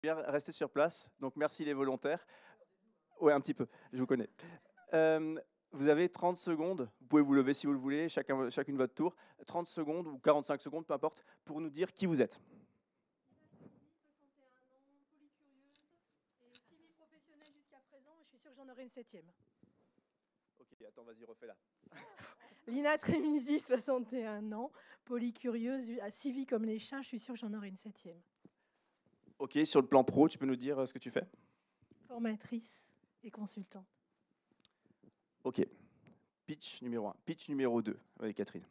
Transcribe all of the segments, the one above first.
Bien rester sur place, donc merci les volontaires. Oui, un petit peu, je vous connais. Vous avez 30 secondes, vous pouvez vous lever si vous le voulez, chacune votre tour, 30 secondes ou 45 secondes, peu importe, pour nous dire qui vous êtes. 61 ans, polycurieuse et 6 vies professionnelles jusqu'à présent, et je suis sûre que j'en aurai une 7e. Ok, attends, vas-y, refais-la. Lina Trémisi, 61 ans, polycurieuse, à 6 vies comme les chats, je suis sûre que j'en aurai une 7e. Ok, sur le plan pro, tu peux nous dire ce que tu fais? Formatrice et consultante. Ok, pitch numéro 1. Pitch numéro 2, avec Catherine.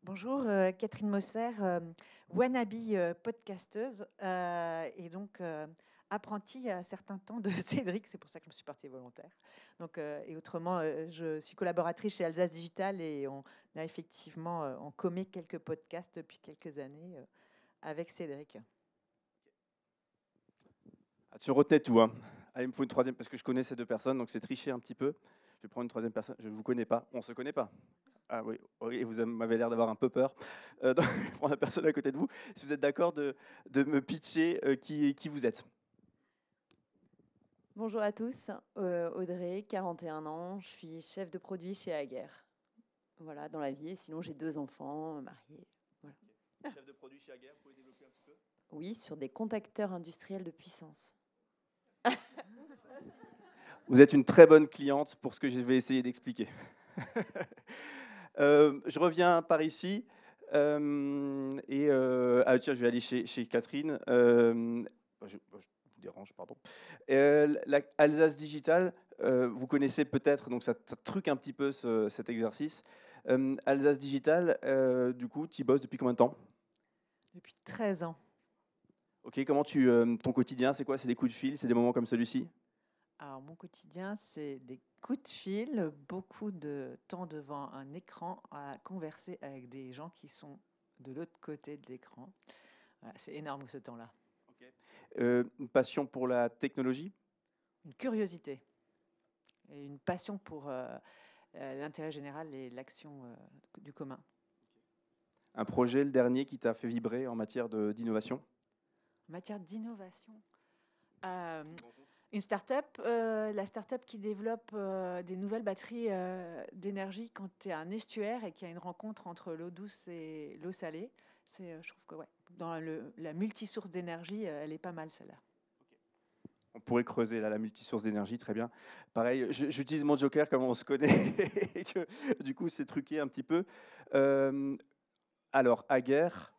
Bonjour, Catherine Mosser, wannabe podcasteuse et donc apprentie il y a un certain temps de Cédric, c'est pour ça que je me suis portée volontaire. Donc, et autrement, je suis collaboratrice chez Alsace Digital et on a effectivement en commet quelques podcasts depuis quelques années avec Cédric. Ah, tu retenais tout, hein. Allez, il me faut une troisième, parce que je connais ces deux personnes, donc c'est tricher un petit peu. Je vais prendre une troisième personne, je ne vous connais pas, on ne se connaît pas. Ah oui, oui, vous m'avez l'air d'avoir un peu peur. Donc, je vais prendre la personne à côté de vous. Si vous êtes d'accord de me pitcher qui vous êtes. Bonjour à tous, Audrey, 41 ans, je suis chef de produit chez Aguerre. Voilà, dans la vie, et sinon j'ai 2 enfants, mariés. Voilà. Okay. Chef de produit chez Aguerre, vous pouvez développer un petit peu? Oui, sur des contacteurs industriels de puissance. Vous êtes une très bonne cliente pour ce que je vais essayer d'expliquer. Je reviens par ici. Ah tiens, je vais aller chez Catherine. Je vous dérange, pardon. Alsace Digital, vous connaissez peut-être, donc ça truque un petit peu cet exercice. Alsace Digital, du coup, tu y bosses depuis combien de temps? Depuis 13 ans. Ok, comment ton quotidien, c'est quoi? C'est des coups de fil, c'est des moments comme celui-ci? Alors, mon quotidien, c'est des coups de fil, beaucoup de temps devant un écran à converser avec des gens qui sont de l'autre côté de l'écran. Voilà, c'est énorme ce temps-là. Okay. Une passion pour la technologie? Une curiosité et une passion pour l'intérêt général et l'action du commun. Un projet, le dernier, qui t'a fait vibrer en matière d'innovation? En matière d'innovation, une start-up, la start-up qui développe des nouvelles batteries d'énergie quand tu es à un estuaire et qu'il y a une rencontre entre l'eau douce et l'eau salée. Je trouve que ouais, dans la multisource d'énergie, elle est pas mal celle-là. On pourrait creuser là, la multisource d'énergie, très bien. Pareil, j'utilise mon joker comme on se connaît, et que du coup c'est truqué un petit peu. Alors, Aguerre.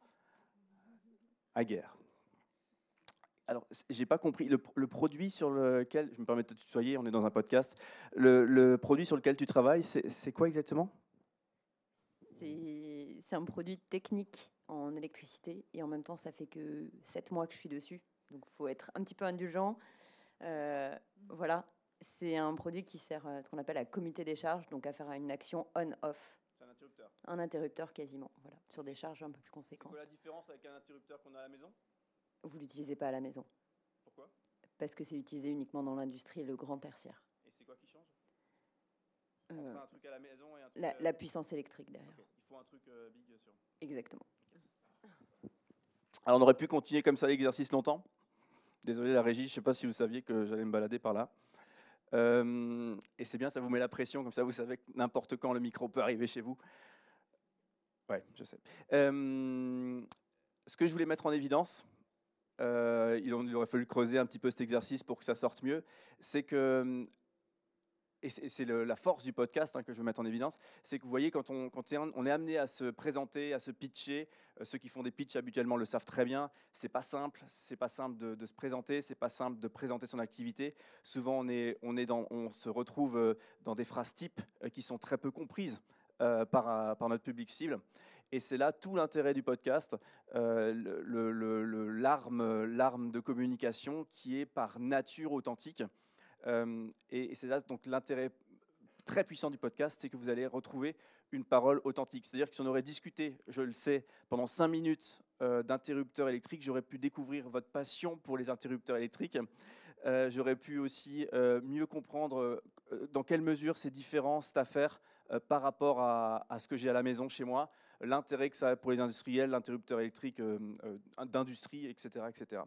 Alors, j'ai pas compris, le produit sur lequel, je me permets de te tutoyer, on est dans un podcast, le produit sur lequel tu travailles, c'est quoi exactement? C'est un produit technique en électricité et en même temps ça fait que 7 mois que je suis dessus, donc il faut être un petit peu indulgent. Voilà, c'est un produit qui sert à ce qu'on appelle à commuter des charges, donc à faire une action on-off. C'est un interrupteur. Un interrupteur quasiment, voilà, sur des charges un peu plus conséquentes. C'est quoi la différence avec un interrupteur qu'on a à la maison? Vous ne l'utilisez pas à la maison. Pourquoi? Parce que c'est utilisé uniquement dans l'industrie et le grand tertiaire. Et c'est quoi qui change? Entre un truc à la maison et un truc... La puissance électrique derrière. Okay. Il faut un truc big sur... Exactement. Okay. Alors on aurait pu continuer comme ça l'exercice longtemps. Désolé la régie, je ne sais pas si vous saviez que j'allais me balader par là. Et c'est bien, ça vous met la pression, comme ça vous savez que n'importe quand le micro peut arriver chez vous. Ouais, je sais. Ce que je voulais mettre en évidence, il aurait fallu creuser un petit peu cet exercice pour que ça sorte mieux, c'est que, et c'est la force du podcast que je veux mettre en évidence, c'est que vous voyez, quand on est amené à se présenter, à se pitcher, ceux qui font des pitchs habituellement le savent très bien, c'est pas simple de se présenter, c'est pas simple de présenter son activité. Souvent, on se retrouve dans des phrases types qui sont très peu comprises par notre public cible. Et c'est là tout l'intérêt du podcast, l'arme de communication qui est par nature authentique. Et c'est là donc l'intérêt très puissant du podcast, c'est que vous allez retrouver une parole authentique. C'est-à-dire que si on aurait discuté, je le sais, pendant 5 minutes d'interrupteurs électriques, j'aurais pu découvrir votre passion pour les interrupteurs électriques. J'aurais pu aussi mieux comprendre dans quelle mesure c'est différent cette affaire par rapport à ce que j'ai à la maison chez moi, l'intérêt que ça a pour les industriels, l'interrupteur électrique d'industrie, etc., etc.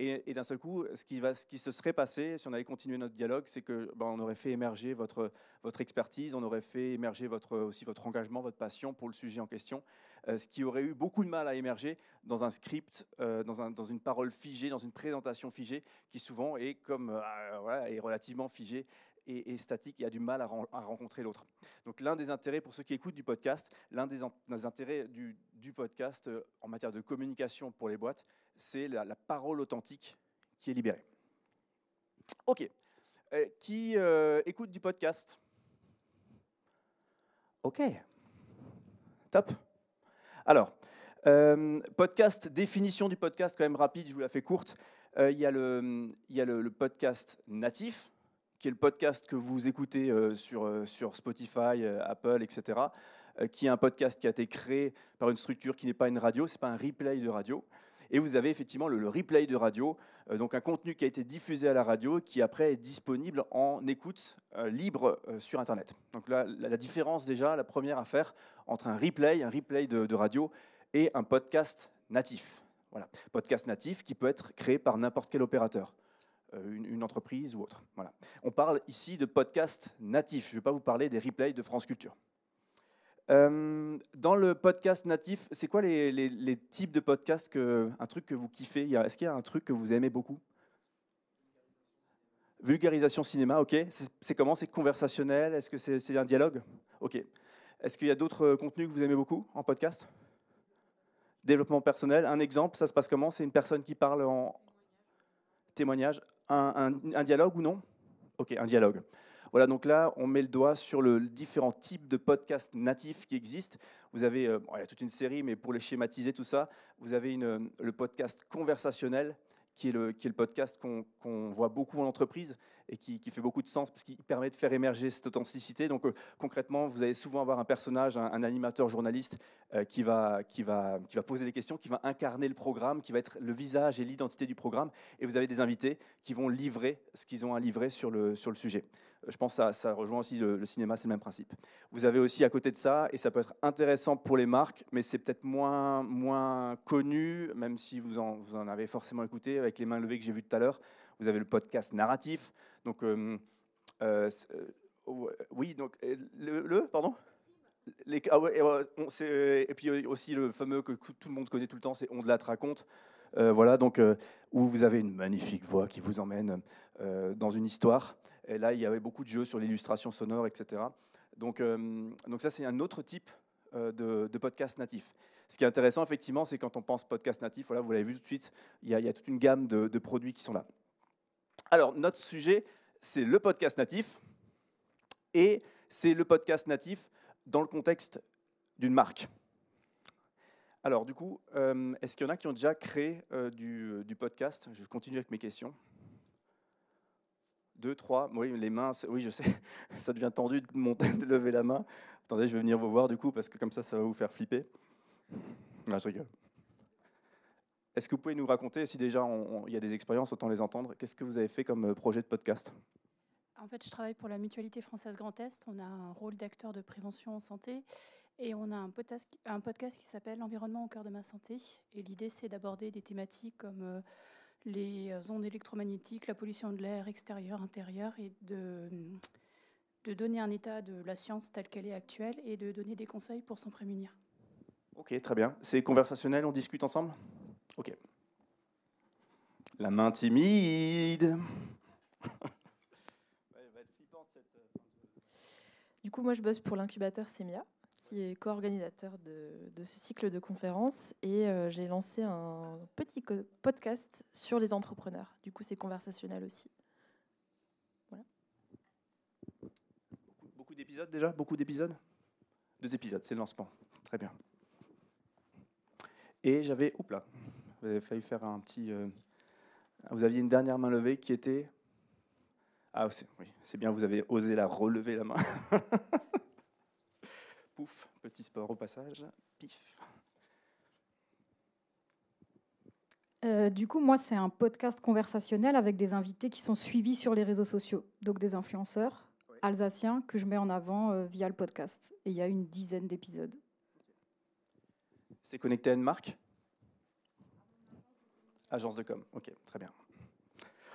Et d'un seul coup, ce qui se serait passé, si on avait continué notre dialogue, c'est que on aurait fait émerger votre expertise, on aurait fait émerger aussi votre engagement, votre passion pour le sujet en question, ce qui aurait eu beaucoup de mal à émerger dans un script, dans une parole figée, dans une présentation figée, qui souvent est est relativement figée et statique et a du mal à rencontrer l'autre. Donc l'un des intérêts pour ceux qui écoutent du podcast, l'un des intérêts du podcast en matière de communication pour les boîtes, c'est la parole authentique qui est libérée. Ok. Qui écoute du podcast? Ok. Top. Alors, podcast, définition du podcast quand même rapide, je vous la fais courte. Il y a le podcast natif, qui est le podcast que vous écoutez sur Spotify, Apple, etc., qui est un podcast qui a été créé par une structure qui n'est pas une radio, ce n'est pas un replay de radio. Et vous avez effectivement le replay de radio, donc un contenu qui a été diffusé à la radio, qui après est disponible en écoute libre sur Internet. Donc là, la différence déjà, la première à faire entre un replay de radio, et un podcast natif. Voilà. Podcast natif qui peut être créé par n'importe quel opérateur. Une entreprise ou autre. Voilà. On parle ici de podcast natif. Je ne vais pas vous parler des replays de France Culture. Dans le podcast natif, c'est quoi les types de podcasts, un truc que vous kiffez? Est-ce qu'il y a un truc que vous aimez beaucoup? Vulgarisation cinéma, ok. C'est comment? C'est conversationnel? Est-ce que c'est un dialogue? Ok. Est-ce qu'il y a d'autres contenus que vous aimez beaucoup en podcast? Développement personnel, un exemple, ça se passe comment? C'est une personne qui parle en témoignage, un dialogue ou non? Ok, un dialogue. Voilà, donc là, on met le doigt sur le différents types de podcasts natifs qui existent. Vous avez, il y a toute une série, mais pour les schématiser tout ça, vous avez le podcast conversationnel, qui est le podcast qu'on voit beaucoup en entreprise et qui fait beaucoup de sens parce qu'il permet de faire émerger cette authenticité. Donc concrètement, vous allez souvent avoir un personnage, un animateur journaliste qui va poser des questions, qui va incarner le programme, qui va être le visage et l'identité du programme. Et vous avez des invités qui vont livrer ce qu'ils ont à livrer sur le sujet. Je pense que ça rejoint aussi le cinéma, c'est le même principe. Vous avez aussi à côté de ça, et ça peut être intéressant pour les marques, mais c'est peut-être moins connu, même si vous en avez forcément écouté avec les mains levées que j'ai vues tout à l'heure. Vous avez le podcast narratif. Donc, oui, donc pardon. Et puis aussi le fameux que tout le monde connaît tout le temps, c'est On de la te raconte. Voilà, donc où vous avez une magnifique voix qui vous emmène dans une histoire. Et là, il y avait beaucoup de jeux sur l'illustration sonore, etc. Donc ça, c'est un autre type de podcast natif. Ce qui est intéressant, effectivement, c'est quand on pense podcast natif, voilà, vous l'avez vu tout de suite, il y a toute une gamme de produits qui sont là. Alors, notre sujet, c'est le podcast natif, et c'est le podcast natif dans le contexte d'une marque. Alors, du coup, est-ce qu'il y en a qui ont déjà créé du podcast? Je continue avec mes questions. 2, 3, oui, les mains, oui, je sais, ça devient tendu de lever la main. Attendez, je vais venir vous voir, du coup, parce que comme ça va vous faire flipper. Non, je rigole. Est-ce que vous pouvez nous raconter, si déjà il y a des expériences, autant les entendre, qu'est-ce que vous avez fait comme projet de podcast? En fait, je travaille pour la Mutualité Française Grand Est. On a un rôle d'acteur de prévention en santé et on a un podcast qui s'appelle L'environnement au cœur de ma santé. Et l'idée, c'est d'aborder des thématiques comme les ondes électromagnétiques, la pollution de l'air extérieur, intérieur, et de donner un état de la science telle qu'elle est actuelle et de donner des conseils pour s'en prémunir. Ok, très bien. C'est conversationnel, on discute ensemble? Ok. La main timide. Du coup, moi, je bosse pour l'incubateur SEMIA, qui est co-organisateur de ce cycle de conférences. Et j'ai lancé un petit podcast sur les entrepreneurs. Du coup, c'est conversationnel aussi. Voilà. Beaucoup d'épisodes déjà? Beaucoup d'épisodes? 2 épisodes, c'est le lancement. Très bien. Et j'avais... Oups là. Vous avez failli faire un petit... Vous aviez une dernière main levée qui était... Ah oui, c'est bien, vous avez osé la relever, la main. Pouf, petit sport au passage. Pif. Du coup, moi, c'est un podcast conversationnel avec des invités qui sont suivis sur les réseaux sociaux, donc des influenceurs. Oui. alsacien que je mets en avant via le podcast. Et il y a une dizaine d'épisodes. C'est connecté à une marque? Agence de com, ok, très bien.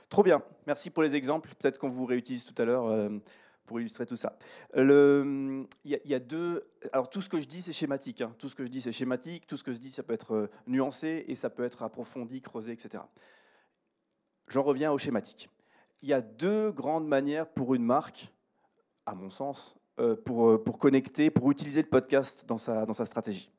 Trop bien, merci pour les exemples. Peut-être qu'on vous réutilise tout à l'heure pour illustrer tout ça. Il y a deux... Alors tout ce que je dis, c'est schématique. Hein. Tout ce que je dis, c'est schématique. Tout ce que je dis, ça peut être nuancé et ça peut être approfondi, creusé, etc. J'en reviens au schématique. Il y a deux grandes manières pour une marque, à mon sens, pour connecter, pour utiliser le podcast dans sa stratégie.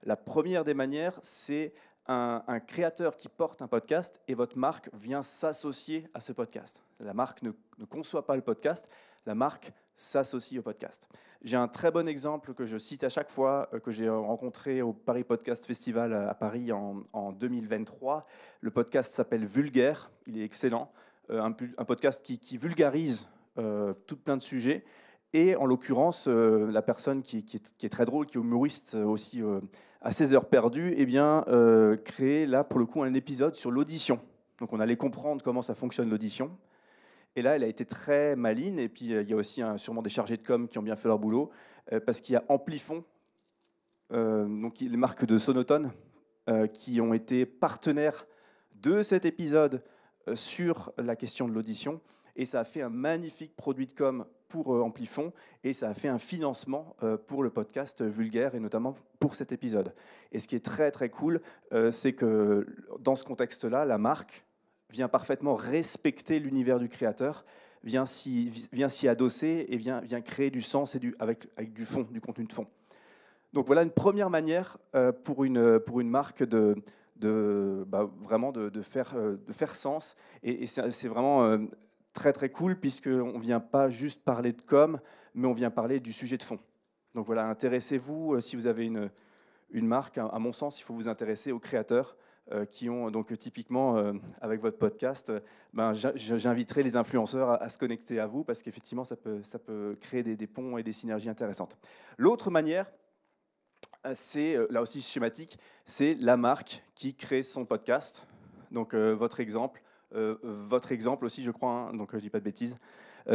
La première des manières, c'est un créateur qui porte un podcast et votre marque vient s'associer à ce podcast. La marque ne conçoit pas le podcast, la marque s'associe au podcast. J'ai un très bon exemple que je cite à chaque fois, que j'ai rencontré au Paris Podcast Festival à Paris en 2023. Le podcast s'appelle Vulgaire, il est excellent. Un podcast qui vulgarise tout plein de sujets. Et en l'occurrence, la personne qui est très drôle, qui est humoriste aussi à ses heures perdues, eh bien, créé là pour le coup un épisode sur l'audition. Donc on allait comprendre comment ça fonctionne l'audition. Et là, elle a été très maligne. Et puis il y a aussi sûrement des chargés de com qui ont bien fait leur boulot, parce qu'il y a Amplifon, donc les marques de Sonotone, qui ont été partenaires de cet épisode sur la question de l'audition. Et ça a fait un magnifique produit de com pour Amplifon, et ça a fait un financement pour le podcast Vulgaire, et notamment pour cet épisode. Et ce qui est très très cool, c'est que dans ce contexte-là, la marque vient parfaitement respecter l'univers du créateur, vient s'y adosser et vient créer du sens et avec du fond, du contenu de fond. Donc voilà une première manière pour une marque vraiment de faire sens, et c'est vraiment très très cool, puisqu'on ne vient pas juste parler de com, mais on vient parler du sujet de fond. Donc voilà, intéressez-vous, si vous avez une marque, à mon sens, il faut vous intéresser aux créateurs qui ont, donc typiquement, avec votre podcast, j'inviterai les influenceurs à se connecter à vous, parce qu'effectivement, ça peut créer des ponts et des synergies intéressantes. L'autre manière, c'est, là aussi schématique, c'est la marque qui crée son podcast. Donc votre exemple aussi, je crois, hein, donc je ne dis pas de bêtises.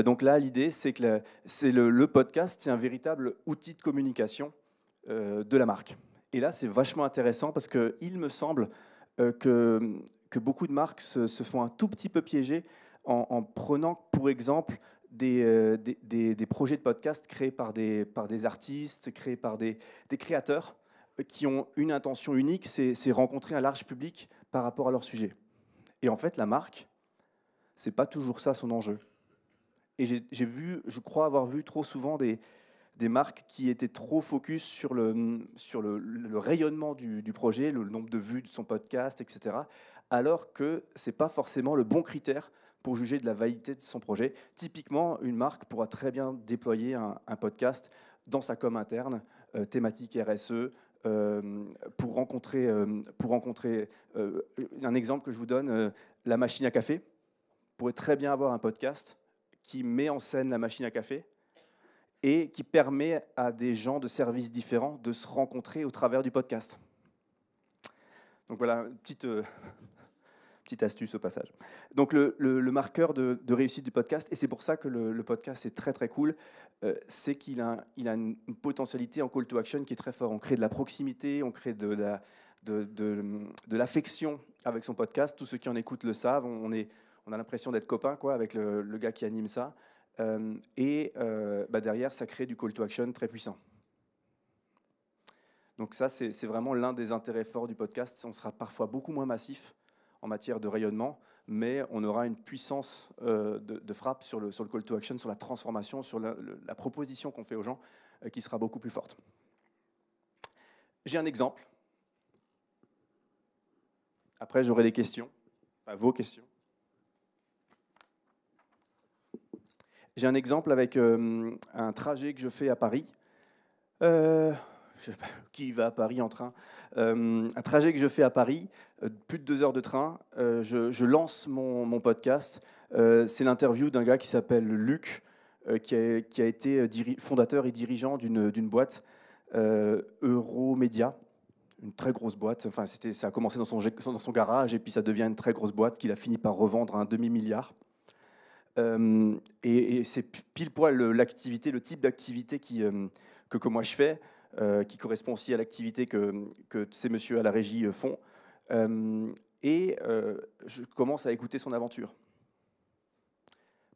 Donc là, l'idée, c'est que le podcast, c'est un véritable outil de communication de la marque. Et là, c'est vachement intéressant, parce qu'il me semble que beaucoup de marques se font un tout petit peu piéger en prenant pour exemple des projets de podcast créés par des artistes, créés par des créateurs qui ont une intention unique, c'est rencontrer un large public par rapport à leur sujet. Et en fait, la marque, c'est pas toujours ça son enjeu. Et je crois avoir vu trop souvent des marques qui étaient trop focus sur le rayonnement du projet, le nombre de vues de son podcast, etc. Alors que c'est pas forcément le bon critère pour juger de la validité de son projet. Typiquement, une marque pourra très bien déployer un podcast dans sa com interne, thématique RSE, pour rencontrer un exemple que je vous donne, la machine à café. Vous pourrez très bien avoir un podcast qui met en scène la machine à café et qui permet à des gens de services différents de se rencontrer au travers du podcast. Donc voilà, petite astuce au passage. Donc le marqueur de réussite du podcast, et c'est pour ça que le podcast est très très cool, c'est qu'il a une potentialité en call to action qui est très fort. On crée de la proximité, on crée de l'affection avec son podcast. Tous ceux qui en écoutent le savent, on a l'impression d'être copains avec le gars qui anime ça. Derrière, ça crée du call to action très puissant. Donc ça, c'est vraiment l'un des intérêts forts du podcast. On sera parfois beaucoup moins massif en matière de rayonnement, mais on aura une puissance de frappe sur le call to action, sur la transformation, sur la proposition qu'on fait aux gens, qui sera beaucoup plus forte. J'ai un exemple. Après, j'aurai des questions, vos questions. J'ai un exemple avec un trajet que je fais à Paris. Qui va à Paris en train, un trajet que je fais à Paris, plus de 2 heures de train, je lance mon podcast. C'est l'interview d'un gars qui s'appelle Luc, qui a été fondateur et dirigeant d'une boîte, Euromédia, une très grosse boîte. Enfin, ça a commencé dans son garage, et puis ça devient une très grosse boîte qu'il a fini par revendre à un demi-milliard. Et c'est pile poil l'activité, le type d'activité que moi je fais, qui correspond aussi à l'activité que ces messieurs à la régie font. Je commence à écouter son aventure.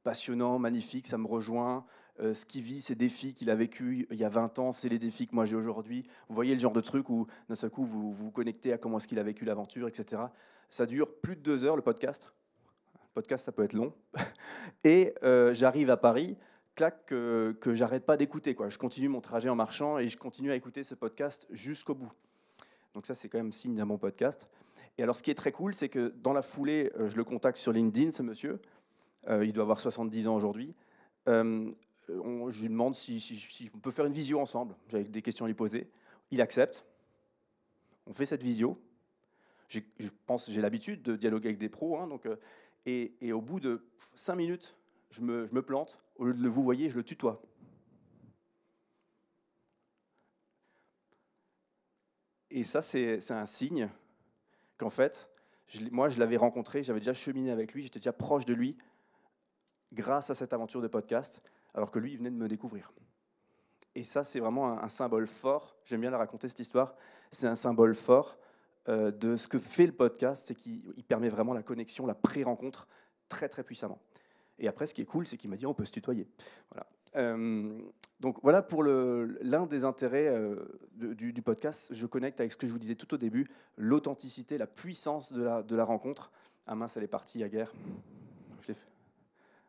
Passionnant, magnifique, ça me rejoint. Ce qu'il vit, ces défis qu'il a vécu il y a 20 ans, c'est les défis que moi j'ai aujourd'hui. Vous voyez le genre de truc où d'un seul coup vous vous connectez à comment est-ce qu'il a vécu l'aventure, etc. Ça dure plus de 2 heures le podcast. Le podcast, ça peut être long. Et j'arrive à Paris, clac, que j'arrête pas d'écouter, quoi. Je continue mon trajet en marchant et je continue à écouter ce podcast jusqu'au bout. Donc ça, c'est quand même signe d'un bon podcast. Et alors, ce qui est très cool, c'est que dans la foulée, je le contacte sur LinkedIn, ce monsieur. Il doit avoir 70 ans aujourd'hui. Je lui demande si on peut faire une visio ensemble. J'avais des questions à lui poser. Il accepte. On fait cette visio. Je pense que j'ai l'habitude de dialoguer avec des pros. Hein, donc, et au bout de 5 minutes, je me plante. Au lieu de le vouvoyer, je le tutoie. Et ça, c'est un signe qu'en fait, moi, je l'avais rencontré, j'avais déjà cheminé avec lui, j'étais déjà proche de lui grâce à cette aventure de podcast, alors que lui, il venait de me découvrir. Et ça, c'est vraiment un symbole fort. J'aime bien la raconter, cette histoire. C'est un symbole fort de ce que fait le podcast, c'est qu'il permet vraiment la connexion, la pré-rencontre, très, très puissamment. Et après, ce qui est cool, c'est qu'il m'a dit on peut se tutoyer. Voilà. Donc voilà pour l'un des intérêts du podcast. Je connecte avec ce que je vous disais tout au début, l'authenticité, la puissance de la rencontre. Ah mince, elle est partie à guerre.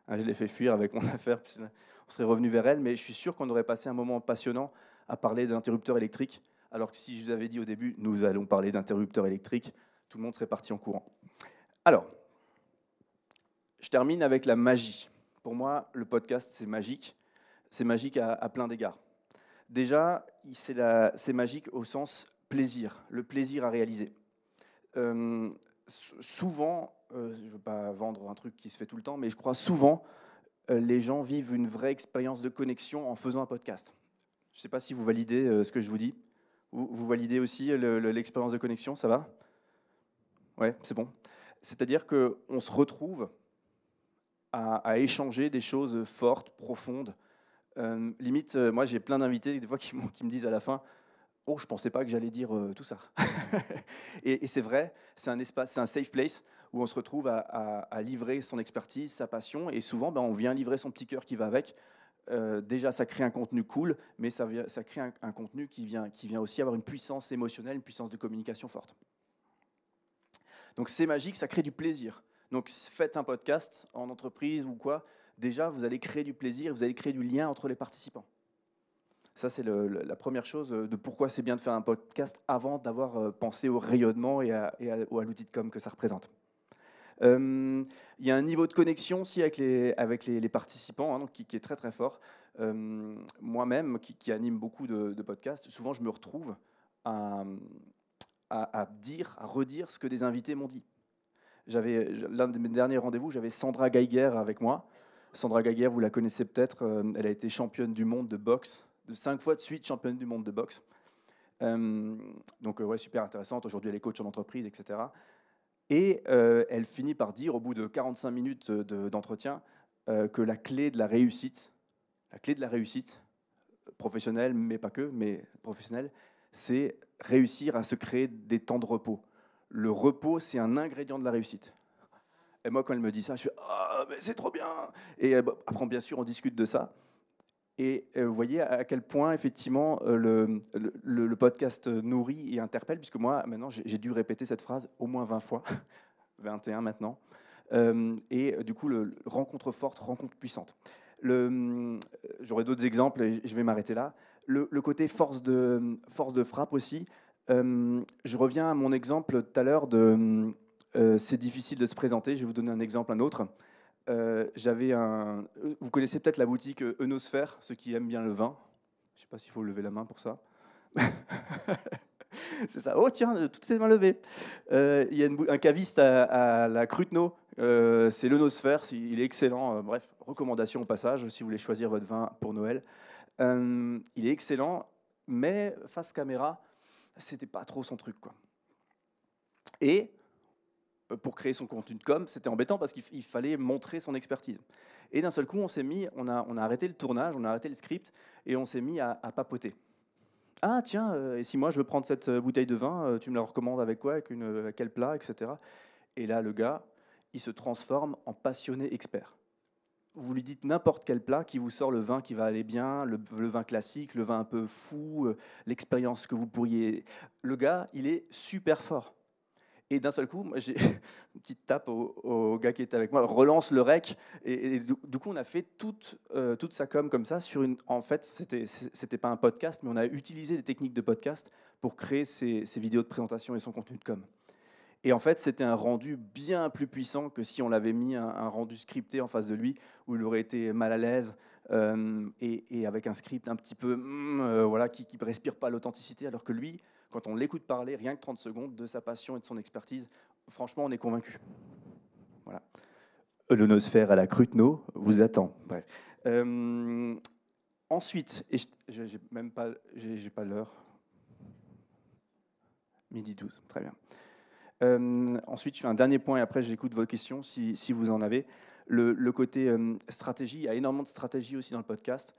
Je l'ai fait fuir avec mon affaire. On serait revenu vers elle, mais je suis sûr qu'on aurait passé un moment passionnant à parler d'interrupteurs électriques. Alors que si je vous avais dit au début, nous allons parler d'interrupteurs électriques, tout le monde serait parti en courant. Alors, je termine avec la magie. Pour moi, le podcast, c'est magique. C'est magique à plein d'égards. Déjà, c'est magique au sens plaisir, le plaisir à réaliser. Souvent, je ne veux pas vendre un truc qui se fait tout le temps, mais je crois souvent, les gens vivent une vraie expérience de connexion en faisant un podcast. Je ne sais pas si vous validez ce que je vous dis. Vous validez aussi l'expérience de connexion, ça va ? Ouais, c'est bon. C'est-à-dire qu'on se retrouve à échanger des choses fortes, profondes. Limite, moi j'ai plein d'invités des fois qui me disent à la fin « Oh, je ne pensais pas que j'allais dire tout ça ». Et c'est vrai, c'est un espace, c'est un safe place où on se retrouve à livrer son expertise, sa passion, et souvent on vient livrer son petit cœur qui va avec. Déjà, ça crée un contenu cool, mais ça crée un contenu qui vient aussi avoir une puissance émotionnelle, une puissance de communication forte. Donc c'est magique, ça crée du plaisir. Donc faites un podcast en entreprise ou quoi, déjà vous allez créer du plaisir, vous allez créer du lien entre les participants. Ça, c'est la première chose de pourquoi c'est bien de faire un podcast avant d'avoir pensé au rayonnement et à l'outil de com que ça représente. Il y a un niveau de connexion aussi avec les participants, hein, donc, qui est très très fort. Moi-même, qui anime beaucoup de podcasts, souvent je me retrouve à redire ce que des invités m'ont dit. L'un de mes derniers rendez-vous, j'avais Sandra Geiger avec moi. Sandra Geiger, vous la connaissez peut-être, elle a été championne du monde de boxe, 5 fois de suite championne du monde de boxe. Donc ouais, super intéressante, aujourd'hui elle est coach en entreprise, etc. Et elle finit par dire, au bout de 45 minutes d'entretien, que la clé de la réussite professionnelle, mais pas que, mais professionnelle, c'est réussir à se créer des temps de repos. Le repos, c'est un ingrédient de la réussite. Et moi, quand elle me dit ça, je fais « Ah, mais c'est trop bien !» Et après, bien sûr, on discute de ça. Et vous voyez à quel point, effectivement, le podcast nourrit et interpelle, puisque moi, maintenant, j'ai dû répéter cette phrase au moins 20 fois, 21 maintenant. Et du coup, rencontre forte, rencontre puissante. J'aurai d'autres exemples et je vais m'arrêter là. Le côté force de frappe aussi. Je reviens à mon exemple tout à l'heure de c'est difficile de se présenter. Je vais vous donner un exemple, un autre. Vous connaissez peut-être la boutique Eunosphère, ceux qui aiment bien le vin. Je ne sais pas s'il faut lever la main pour ça. C'est ça. Oh tiens, toutes ces mains levées. Il y a un caviste à la Cruteno, c'est l'Eunosphère, il est excellent. Bref, recommandation au passage, si vous voulez choisir votre vin pour Noël. Il est excellent, mais face caméra, c'était pas trop son truc, quoi. Et pour créer son contenu de com, c'était embêtant parce qu'il fallait montrer son expertise. Et d'un seul coup, on a arrêté le tournage, on a arrêté le script, et on s'est mis à papoter. Ah tiens, et si moi je veux prendre cette bouteille de vin, tu me la recommandes avec quoi, avec quel plat, etc. Et là, le gars, il se transforme en passionné expert. Vous lui dites n'importe quel plat qui vous sort le vin qui va aller bien, le vin classique, le vin un peu fou, l'expérience que vous pourriez... Le gars, il est super fort. Et d'un seul coup, moi, j'ai une petite tape au gars qui était avec moi, relance le rec. Et du coup, on a fait toute sa com comme ça. En fait, c'était pas un podcast, mais on a utilisé les techniques de podcast pour créer ces vidéos de présentation et son contenu de com. Et en fait, c'était un rendu bien plus puissant que si on l'avait mis un rendu scripté en face de lui, où il aurait été mal à l'aise et avec un script un petit peu voilà, qui ne respire pas l'authenticité, alors que lui, quand on l'écoute parler, rien que 30 secondes, de sa passion et de son expertise, franchement, on est convaincu. Voilà. L'onosphère à la Cruteno vous attend. Bref. Ensuite, et j'ai pas l'heure. 12h, très bien. Ensuite, je fais un dernier point et après, j'écoute vos questions si vous en avez. Le côté stratégie, il y a énormément de stratégie aussi dans le podcast.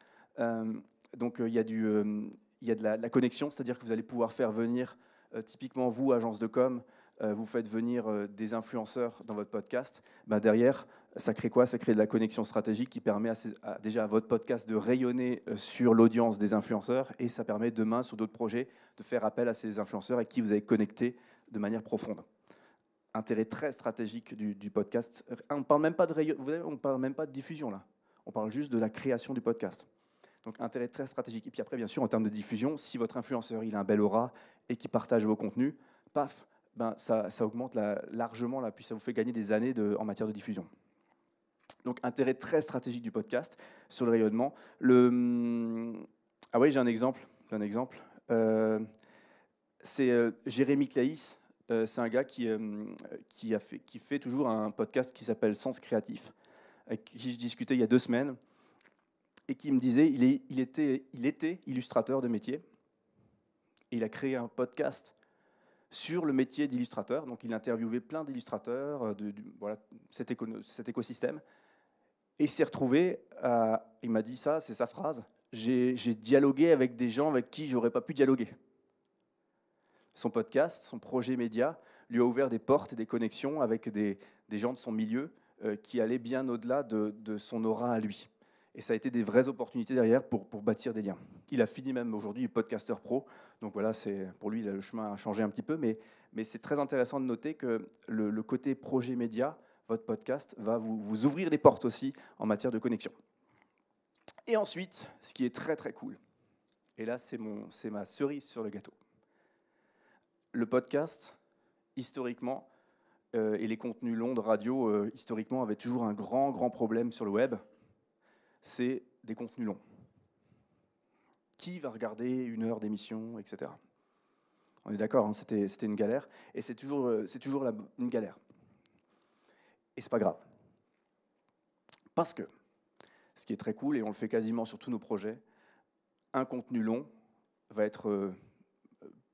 Donc, il y a de la connexion, c'est-à-dire que vous allez pouvoir faire venir, typiquement vous, agence de com, vous faites venir des influenceurs dans votre podcast. Ben derrière, ça crée quoi? Ça crée de la connexion stratégique qui permet déjà à votre podcast de rayonner sur l'audience des influenceurs, et ça permet demain, sur d'autres projets, de faire appel à ces influenceurs avec qui vous avez connecté de manière profonde. Intérêt très stratégique du podcast. On ne parle même pas on parle même pas de diffusion là. On parle juste de la création du podcast. Donc intérêt très stratégique. Et puis après, bien sûr, en termes de diffusion, si votre influenceur il a un bel aura et qu'il partage vos contenus, paf, ben ça augmente largement, puis ça vous fait gagner des années en matière de diffusion. Donc intérêt très stratégique du podcast sur le rayonnement. Ah oui, j'ai un exemple. C'est Jérémy Claïs. C'est un gars qui fait toujours un podcast qui s'appelle Sens Créatif, avec qui je discutais il y a 2 semaines, et qui me disait il était illustrateur de métier, et il a créé un podcast sur le métier d'illustrateur. Donc il interviewait plein d'illustrateurs, voilà, cet écosystème, et il s'est retrouvé, il m'a dit ça, c'est sa phrase, j'ai dialogué avec des gens avec qui j'aurais pas pu dialoguer. Son podcast, son projet média, lui a ouvert des portes et des connexions avec des gens de son milieu qui allaient bien au-delà de son aura à lui. Et ça a été des vraies opportunités derrière pour bâtir des liens. Il a fini même aujourd'hui podcasteur pro. Donc voilà, pour lui, le chemin a changé un petit peu. Mais c'est très intéressant de noter que le côté projet média, votre podcast, va vous ouvrir des portes aussi en matière de connexion. Et ensuite, ce qui est très très cool, et là c'est ma cerise sur le gâteau. Le podcast, historiquement, et les contenus longs de radio, historiquement, avaient toujours un grand problème sur le web. C'est des contenus longs. Qui va regarder 1 heure d'émission, etc. On est d'accord, hein, c'était une galère. Et c'est toujours une galère. Et c'est pas grave. Parce que, ce qui est très cool, et on le fait quasiment sur tous nos projets, un contenu long va être...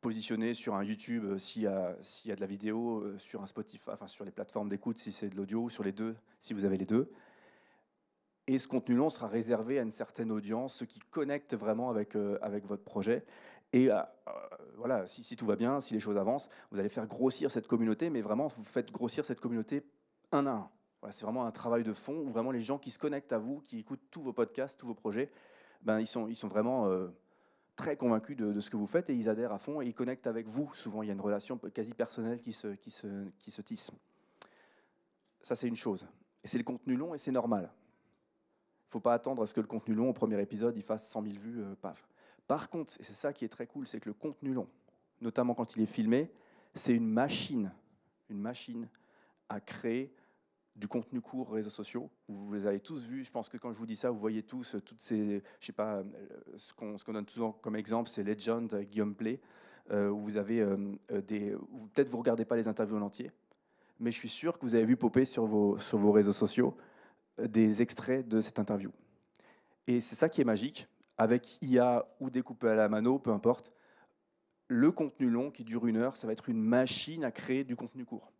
positionné sur un YouTube s'il y a de la vidéo, sur un Spotify, enfin sur les plateformes d'écoute si c'est de l'audio, ou sur les deux si vous avez les deux. Et ce contenu long sera réservé à une certaine audience, ceux qui connectent vraiment avec votre projet. Et voilà, si tout va bien, si les choses avancent, vous allez faire grossir cette communauté, mais vraiment vous faites grossir cette communauté un à un. Voilà, c'est vraiment un travail de fond où vraiment les gens qui se connectent à vous, qui écoutent tous vos podcasts, tous vos projets, ben ils sont vraiment très convaincus de ce que vous faites, et ils adhèrent à fond et ils connectent avec vous. Souvent, il y a une relation quasi personnelle qui se tisse. Ça, c'est une chose. Et c'est le contenu long, et c'est normal. Il ne faut pas attendre à ce que le contenu long, au premier épisode, il fasse 100 000 vues, paf. Par contre, et c'est ça qui est très cool, c'est que le contenu long, notamment quand il est filmé, c'est une machine à créer du contenu court réseaux sociaux. Vous les avez tous vus. Je pense que quand je vous dis ça, vous voyez tous toutes ces, je sais pas, ce qu'on donne souvent comme exemple, c'est Legend, Guillaume Play, où vous avez peut-être vous regardez pas les interviews en entier, mais je suis sûr que vous avez vu popper sur vos réseaux sociaux des extraits de cette interview. Et c'est ça qui est magique, avec IA ou découpé à la mano, peu importe. Le contenu long qui dure 1 heure, ça va être une machine à créer du contenu court.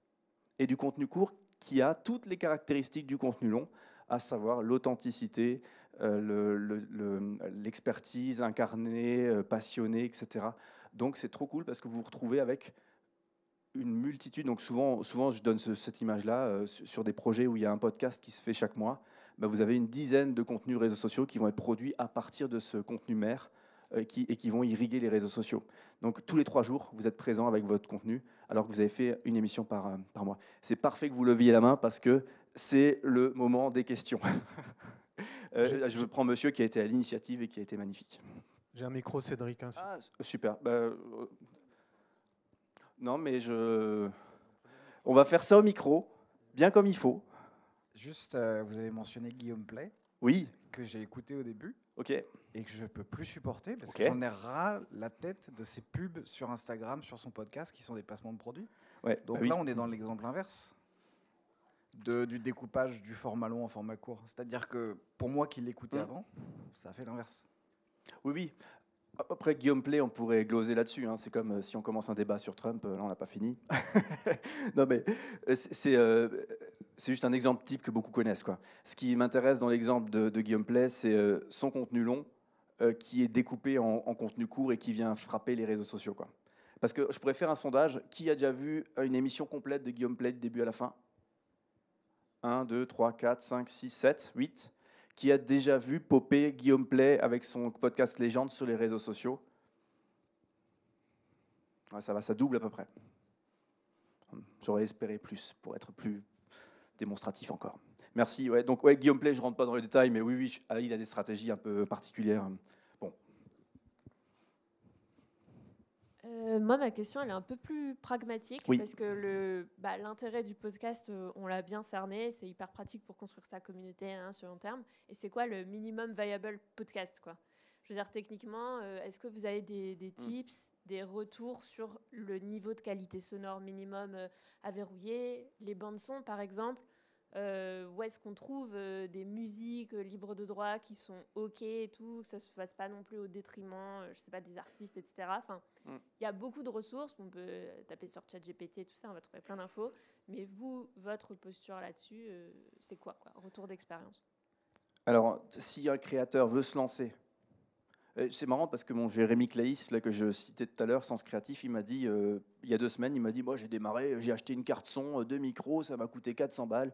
et du contenu court qui a toutes les caractéristiques du contenu long, à savoir l'authenticité, l'expertise incarnée, passionnée, etc. Donc c'est trop cool parce que vous vous retrouvez avec une multitude. Donc souvent je donne cette image-là sur des projets où il y a un podcast qui se fait chaque mois. Vous avez une dizaine de contenus réseaux sociaux qui vont être produits à partir de ce contenu mère et qui vont irriguer les réseaux sociaux. Donc tous les 3 jours, vous êtes présent avec votre contenu alors que vous avez fait une émission par mois. C'est parfait que vous leviez la main parce que c'est le moment des questions. Je prends monsieur qui a été à l'initiative et qui a été magnifique. J'ai un micro, Cédric. Ainsi. Ah, super. Non, mais on va faire ça au micro, bien comme il faut. Juste, vous avez mentionné Guillaume Play. Oui. Que j'ai écouté au début. Ok. Et que je peux plus supporter parce que j'en ai ras la tête de ces pubs sur Instagram, sur son podcast, qui sont des placements de produits. Ouais, Donc là, on est dans l'exemple inverse du découpage du format long en format court. C'est-à-dire que pour moi qui l'écoutais avant, ça a fait l'inverse. Oui. Après, Guillaume Play, on pourrait gloser là-dessus. Hein. C'est comme si on commence un débat sur Trump. Là, on n'a pas fini. Non, mais c'est juste un exemple type que beaucoup connaissent, quoi. Ce qui m'intéresse dans l'exemple de Guillaume Play, c'est son contenu long qui est découpé en contenu court et qui vient frapper les réseaux sociaux, quoi. Parce que je pourrais faire un sondage. Qui a déjà vu une émission complète de Guillaume Play du début à la fin ? 1, 2, 3, 4, 5, 6, 7, 8. Qui a déjà vu popper Guillaume Play avec son podcast Légende sur les réseaux sociaux ? Ouais, ça va, ça double à peu près. J'aurais espéré plus pour être plus démonstratif encore. Merci. Ouais, donc Guillaume Play, je ne rentre pas dans les détails, mais oui, il a des stratégies un peu particulières. Bon. Moi, ma question, elle est un peu plus pragmatique, oui. Parce que l'intérêt du podcast, on l'a bien cerné, c'est hyper pratique pour construire sa communauté sur long terme. Et c'est quoi le minimum viable podcast, quoi ? Je veux dire, techniquement, est-ce que vous avez des tips, des retours sur le niveau de qualité sonore minimum à verrouiller, les bandes son, par exemple ? Où est-ce qu'on trouve des musiques libres de droit qui sont OK et tout, que ça ne se fasse pas non plus au détriment, je sais pas, des artistes, etc. Enfin, il y a beaucoup de ressources. On peut taper sur ChatGPT et tout ça, on va trouver plein d'infos. Mais vous, votre posture là-dessus, c'est quoi ? Retour d'expérience. Alors, si un créateur veut se lancer, c'est marrant parce que mon Jérémy Claïs, là, que je citais tout à l'heure, Sens Créatif, il m'a dit, il y a 2 semaines, il m'a dit, moi j'ai démarré, j'ai acheté une carte son, 2 micros, ça m'a coûté 400 balles.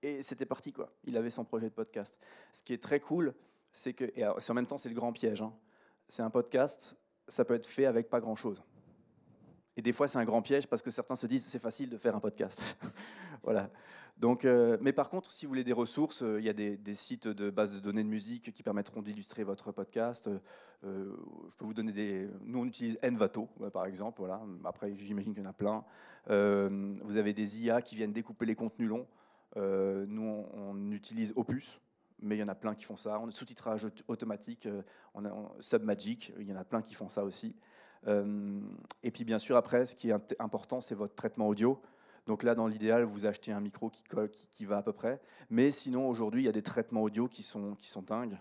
Et c'était parti, quoi. Il avait son projet de podcast. Ce qui est très cool, c'est que, et en même temps, c'est le grand piège. Hein. C'est un podcast, ça peut être fait avec pas grand-chose. Et des fois, c'est un grand piège parce que certains se disent, c'est facile de faire un podcast. Voilà. Donc, mais par contre, si vous voulez des ressources, il y a des sites de base de données de musique qui permettront d'illustrer votre podcast. Je peux vous donner des... Nous, on utilise Envato, par exemple. Voilà. Après, j'imagine qu'il y en a plein. Vous avez des IA qui viennent découper les contenus longs. Nous, on utilise Opus, mais il y en a plein qui font ça. On a sous-titrage automatique, on a Submagic, il y en a plein qui font ça aussi. Et puis, bien sûr, après, ce qui est important, c'est votre traitement audio. Donc là, dans l'idéal, vous achetez un micro qui va à peu près. Mais sinon, aujourd'hui, il y a des traitements audio qui sont dingues.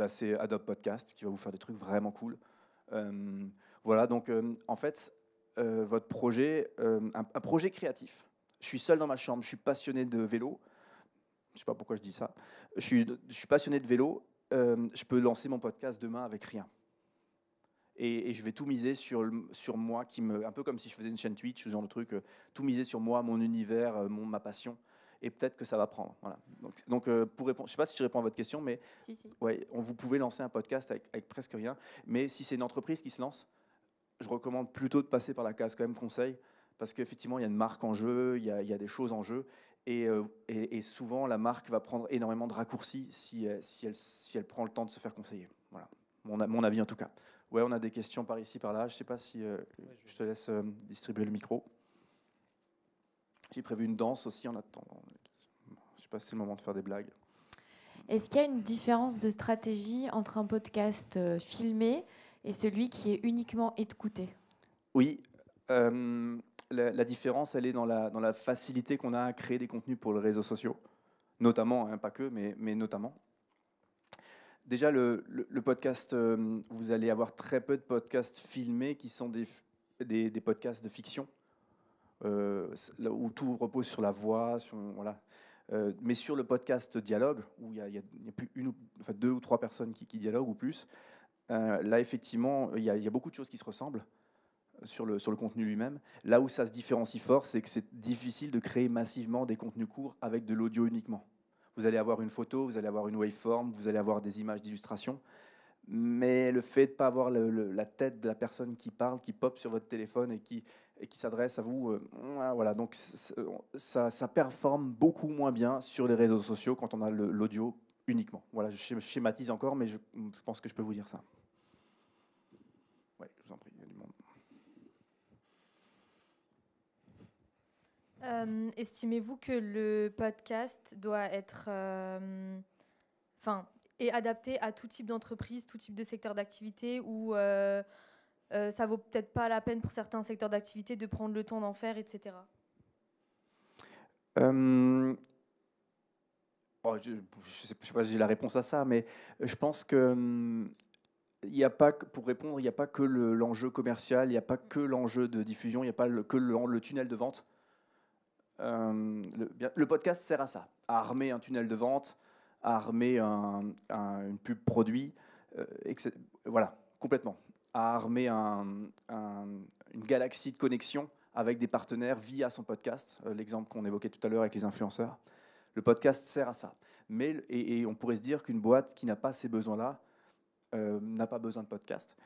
C'est Adobe Podcast qui va vous faire des trucs vraiment cool. Voilà, donc en fait, votre projet, un projet créatif. Je suis seul dans ma chambre, je suis passionné de vélo. Je ne sais pas pourquoi je dis ça. Je suis passionné de vélo. Je peux lancer mon podcast demain avec rien. Et je vais tout miser sur moi, un peu comme si je faisais une chaîne Twitch, ce genre de truc, tout miser sur moi, mon univers, ma passion, et peut-être que ça va prendre. Voilà. Donc pour répondre, je ne sais pas si je réponds à votre question, mais si. Ouais, vous pouvez lancer un podcast avec presque rien, mais si c'est une entreprise qui se lance, je recommande plutôt de passer par la case quand même conseil, parce qu'effectivement, il y a une marque en jeu, il y a des choses en jeu, et souvent, la marque va prendre énormément de raccourcis si elle prend le temps de se faire conseiller. Voilà, mon avis en tout cas. Ouais, on a des questions par ici, par là. Je ne sais pas si je te laisse distribuer le micro. J'ai prévu une danse aussi en attendant. Je ne sais pas si c'est le moment de faire des blagues. Est-ce qu'il y a une différence de stratégie entre un podcast filmé et celui qui est uniquement écouté ? Oui. La différence, elle est dans la facilité qu'on a à créer des contenus pour les réseaux sociaux. Notamment, hein, pas que, mais notamment. Déjà, le podcast, vous allez avoir très peu de podcasts filmés qui sont des podcasts de fiction, là où tout repose sur la voix, voilà. Mais sur le podcast dialogue, où il y a plus deux ou trois personnes qui dialoguent ou plus, là effectivement, il y a beaucoup de choses qui se ressemblent sur le contenu lui-même. Là où ça se différencie fort, c'est que c'est difficile de créer massivement des contenus courts avec de l'audio uniquement. Vous allez avoir une photo, vous allez avoir une waveform, vous allez avoir des images d'illustration, mais le fait de ne pas avoir la tête de la personne qui parle, qui pop sur votre téléphone et qui s'adresse à vous, voilà, donc ça performe beaucoup moins bien sur les réseaux sociaux quand on a l'audio uniquement. Voilà, je schématise encore, mais je pense que je peux vous dire ça. Ouais, je vous en prie, il y a du monde. Estimez-vous que le podcast doit être est adapté à tout type d'entreprise, tout type de secteur d'activité, ou ça vaut peut-être pas la peine pour certains secteurs d'activité de prendre le temps d'en faire, etc. Je sais pas si j'ai la réponse à ça, mais je pense que il y a pas, pour répondre, il n'y a pas que l'enjeu commercial, il n'y a pas que l'enjeu de diffusion, il n'y a pas que le tunnel de vente. Le podcast sert à ça, à armer un tunnel de vente, à armer une pub produit, voilà, complètement, à armer une galaxie de connexions avec des partenaires via son podcast, l'exemple qu'on évoquait tout à l'heure avec les influenceurs. Le podcast sert à ça. Et on pourrait se dire qu'une boîte qui n'a pas ces besoins-là n'a pas besoin de podcast.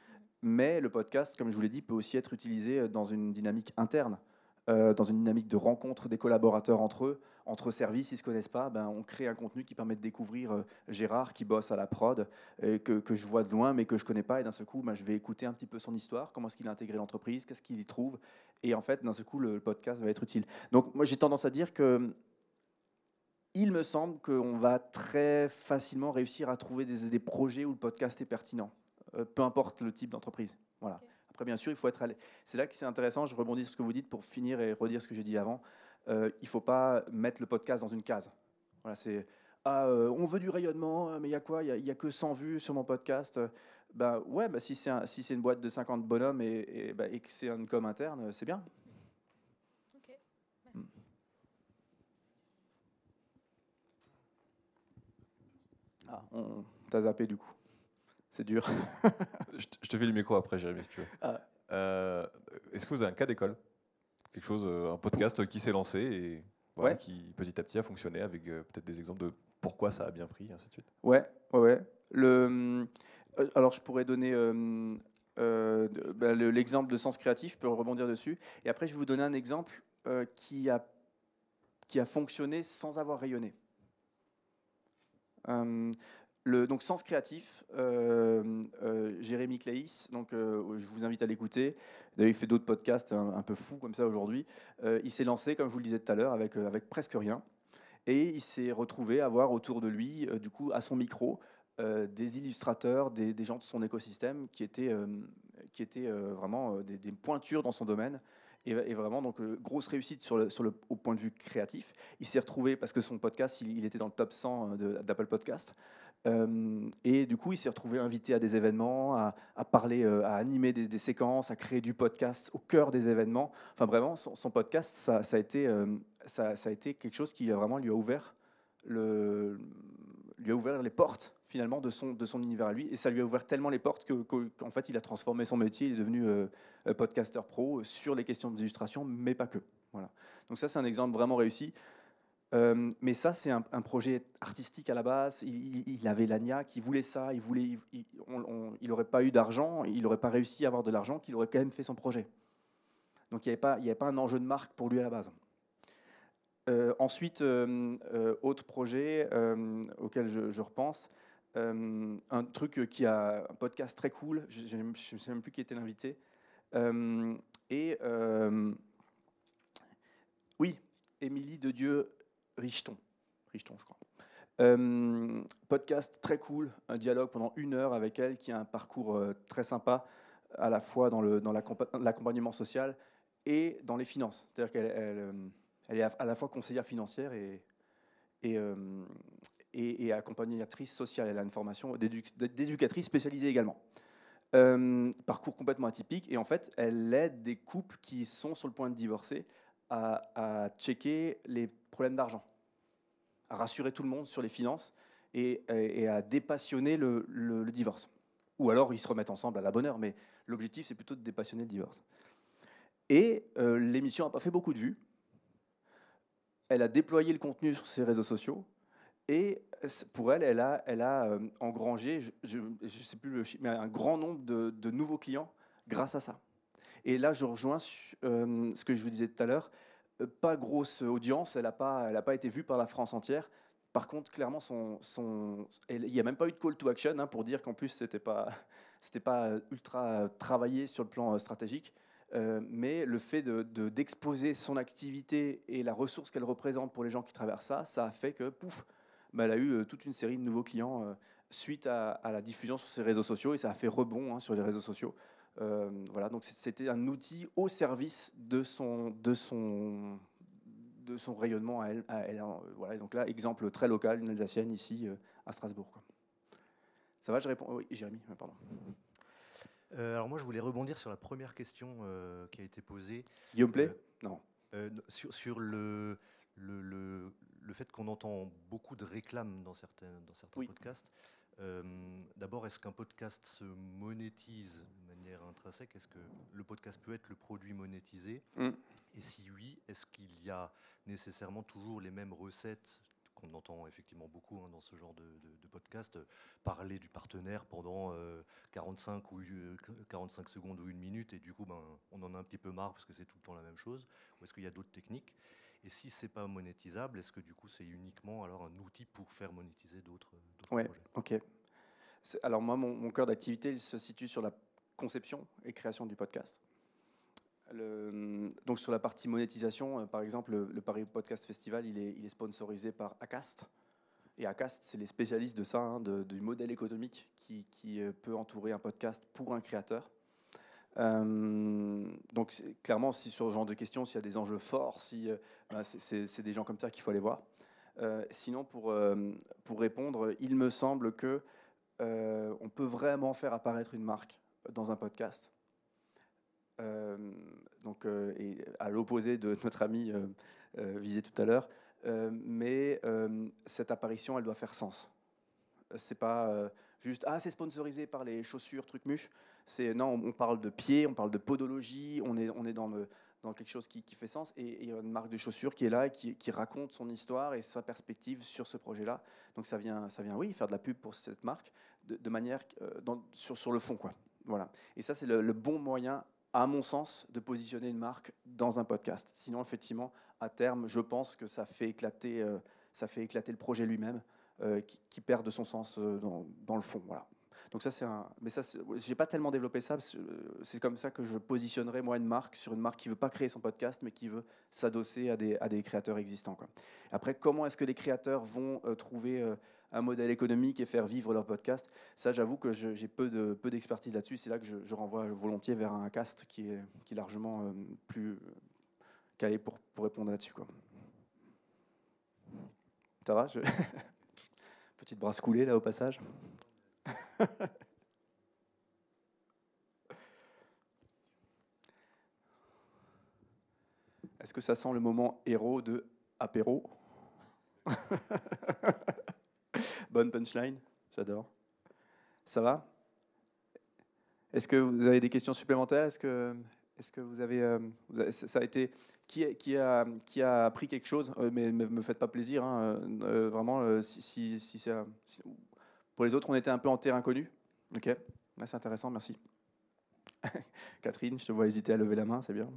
Mais le podcast, comme je vous l'ai dit, peut aussi être utilisé dans une dynamique interne, dans une dynamique de rencontre des collaborateurs entre services, ils ne se connaissent pas, on crée un contenu qui permet de découvrir Gérard qui bosse à la prod, que je vois de loin mais que je ne connais pas, et d'un seul coup, je vais écouter un petit peu son histoire, comment est-ce qu'il a intégré l'entreprise, qu'est-ce qu'il y trouve, et en fait, d'un seul coup, le podcast va être utile. Donc moi, j'ai tendance à dire que il me semble qu'on va très facilement réussir à trouver des projets où le podcast est pertinent, peu importe le type d'entreprise. Voilà. Okay. Après, bien sûr, il faut être allé. C'est là que c'est intéressant, je rebondis sur ce que vous dites pour finir et redire ce que j'ai dit avant. Il ne faut pas mettre le podcast dans une case. Voilà, c'est on veut du rayonnement, mais il y a quoi ? Il n'y a que 100 vues sur mon podcast. Si c'est une boîte de 50 bonhommes et que c'est une com interne, c'est bien. Ok, merci. T'as zappé du coup. C'est dur. Je te fais le micro après, Jérémy, si tu veux. Est-ce que vous avez un cas d'école ? Quelque chose, un podcast qui s'est lancé et voilà, qui petit à petit a fonctionné avec peut-être des exemples de pourquoi ça a bien pris, et ainsi de suite. Ouais. Alors je pourrais donner l'exemple de Sens Créatif, je peux rebondir dessus. Et après, je vais vous donner un exemple qui a fonctionné sans avoir rayonné. Donc Sens Créatif, Jérémy Claïs, donc je vous invite à l'écouter. D'ailleurs, il fait d'autres podcasts un peu fous comme ça aujourd'hui. Il s'est lancé, comme je vous le disais tout à l'heure, avec presque rien, et il s'est retrouvé à avoir autour de lui, du coup, à son micro, des illustrateurs, des gens de son écosystème qui étaient vraiment des pointures dans son domaine. Et vraiment, donc, grosse réussite au point de vue créatif. Il s'est retrouvé, parce que son podcast, il était dans le top 100 d'Apple Podcast. Et du coup, il s'est retrouvé invité à des événements, à parler, à animer des séquences, à créer du podcast au cœur des événements. Enfin, vraiment, son podcast, ça a été quelque chose qui vraiment lui a ouvert les portes finalement de son univers à lui, et ça lui a ouvert tellement les portes qu'en fait il a transformé son métier, il est devenu podcasteur pro sur les questions d'illustration, mais pas que. Voilà. Donc ça, c'est un exemple vraiment réussi. Mais ça, c'est un projet artistique à la base. Il avait l'ANIA qui voulait ça, il n'aurait pas eu d'argent, il n'aurait pas réussi à avoir de l'argent, qu'il aurait quand même fait son projet. Donc il n'y avait pas un enjeu de marque pour lui à la base. Ensuite, autre projet auquel je repense, un truc un podcast très cool, je ne sais même plus qui était l'invité, oui, Émilie de Dieu Richeton, je crois. Podcast très cool, un dialogue pendant 1 heure avec elle, qui a un parcours très sympa, à la fois dans l'accompagnement social et dans les finances. C'est-à-dire qu'elle est à la fois conseillère financière et accompagnatrice sociale. Elle a une formation d'éducatrice spécialisée également. Parcours complètement atypique, et en fait, elle aide des couples qui sont sur le point de divorcer à checker les problèmes d'argent, à rassurer tout le monde sur les finances et à dépassionner le divorce. Ou alors ils se remettent ensemble à la bonne heure, mais l'objectif c'est plutôt de dépassionner le divorce. Et l'émission n'a pas fait beaucoup de vues. Elle a déployé le contenu sur ses réseaux sociaux et pour elle, elle a engrangé, je sais plus le chiffre, mais un grand nombre de nouveaux clients grâce à ça. Et là, je rejoins ce que je vous disais tout à l'heure. Pas grosse audience, elle n'a pas été vue par la France entière. Par contre, clairement, il n'y a même pas eu de call to action pour dire qu'en plus, c'était pas ultra travaillé sur le plan stratégique. Mais le fait d'exposer son activité et la ressource qu'elle représente pour les gens qui traversent ça a fait que, pouf, elle a eu toute une série de nouveaux clients suite à la diffusion sur ses réseaux sociaux, et ça a fait rebond sur les réseaux sociaux. Voilà, donc c'était un outil au service de son rayonnement à elle. Voilà, donc là, exemple très local, une Alsacienne ici à Strasbourg. Quoi. Ça va, je réponds. Oui, Jérémy, pardon. Alors moi, je voulais rebondir sur la première question qui a été posée. Guillaume Play Non. Sur le fait qu'on entend beaucoup de réclames dans certains podcasts. D'abord, est-ce qu'un podcast se monétise de manière intrinsèque? Est-ce que le podcast peut être le produit monétisé? Et si oui, est-ce qu'il y a nécessairement toujours les mêmes recettes qu'on entend effectivement beaucoup dans ce genre de podcast, parler du partenaire pendant 45 secondes ou une minute, et du coup on en a un petit peu marre parce que c'est tout le temps la même chose, ou est-ce qu'il y a d'autres techniques? Et si c'est pas monétisable, est-ce que du coup c'est uniquement alors un outil pour faire monétiser d'autres projets? Ok. Alors moi, mon cœur d'activité, il se situe sur la conception et création du podcast. Donc sur la partie monétisation, par exemple, le Paris Podcast Festival, il est sponsorisé par Acast. Et Acast, c'est les spécialistes de ça, du modèle économique qui peut entourer un podcast pour un créateur. Donc clairement, si sur ce genre de questions, s'il y a des enjeux forts, c'est des gens comme ça qu'il faut aller voir. Sinon, pour répondre, il me semble que on peut vraiment faire apparaître une marque dans un podcast. Et à l'opposé de notre ami visé tout à l'heure, mais cette apparition, elle doit faire sens. C'est pas juste c'est sponsorisé par les chaussures Trucmuche. Non, on parle de pieds, on parle de podologie, on est dans quelque chose qui fait sens, et il y a une marque de chaussures qui est là et qui raconte son histoire et sa perspective sur ce projet-là. Donc ça vient oui, faire de la pub pour cette marque de manière sur le fond, quoi. Voilà. Et ça, c'est le bon moyen, à mon sens, de positionner une marque dans un podcast. Sinon, effectivement, à terme, je pense que ça fait éclater le projet lui-même, qui perd de son sens dans le fond. Voilà. Donc ça, mais ça, j'ai pas tellement développé ça. C'est comme ça que je positionnerais moi une marque sur une marque qui veut pas créer son podcast, mais qui veut s'adosser à des créateurs existants, quoi. Après, comment est-ce que les créateurs vont trouver un modèle économique et faire vivre leur podcast? Ça, j'avoue que j'ai peu d'expertise là-dessus. C'est là que je renvoie volontiers vers un cast qui est largement plus calé pour répondre là-dessus, quoi. Ça va? Petite brasse coulée là au passage. Est-ce que ça sent le moment héros de apéro? Bonne punchline, j'adore. Ça va? Est-ce que vous avez des questions supplémentaires? Est-ce que vous avez ça a été qui a appris quelque chose? Mais me faites pas plaisir, vraiment. Si pour les autres, on était un peu en terrain connu. Ok, c'est intéressant, merci. Catherine, je te vois hésiter à lever la main, c'est bien.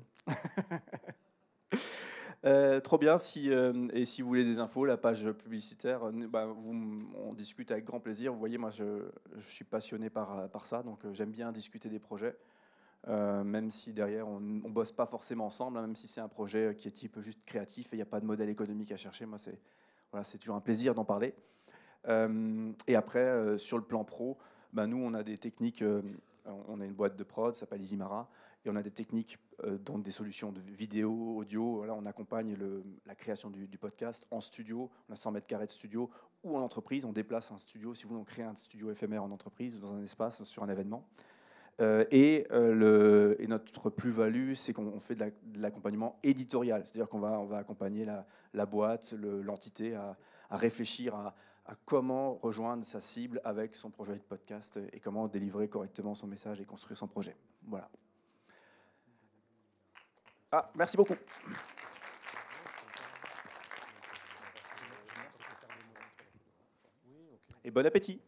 Trop bien. Si vous voulez des infos, la page publicitaire, on discute avec grand plaisir. Vous voyez, moi, je suis passionné par ça, donc j'aime bien discuter des projets, même si derrière, on ne bosse pas forcément ensemble, même si c'est un projet qui est type juste créatif et il n'y a pas de modèle économique à chercher. Moi, c'est toujours un plaisir d'en parler. Et après, sur le plan pro, nous, on a des techniques. On a une boîte de prod, ça s'appelle Easymara, et on a des techniques dans des solutions de vidéo, audio. Là, on accompagne la création du podcast en studio. On a 100 mètres carrés de studio, ou en entreprise. On déplace un studio. Si vous voulez, on crée un studio éphémère en entreprise, dans un espace, sur un événement. Et notre plus-value, c'est qu'on fait de l'accompagnement éditorial. C'est-à-dire qu'on va accompagner la boîte, l'entité à réfléchir à comment rejoindre sa cible avec son projet de podcast et comment délivrer correctement son message et construire son projet. Voilà. Merci beaucoup. Et bon appétit.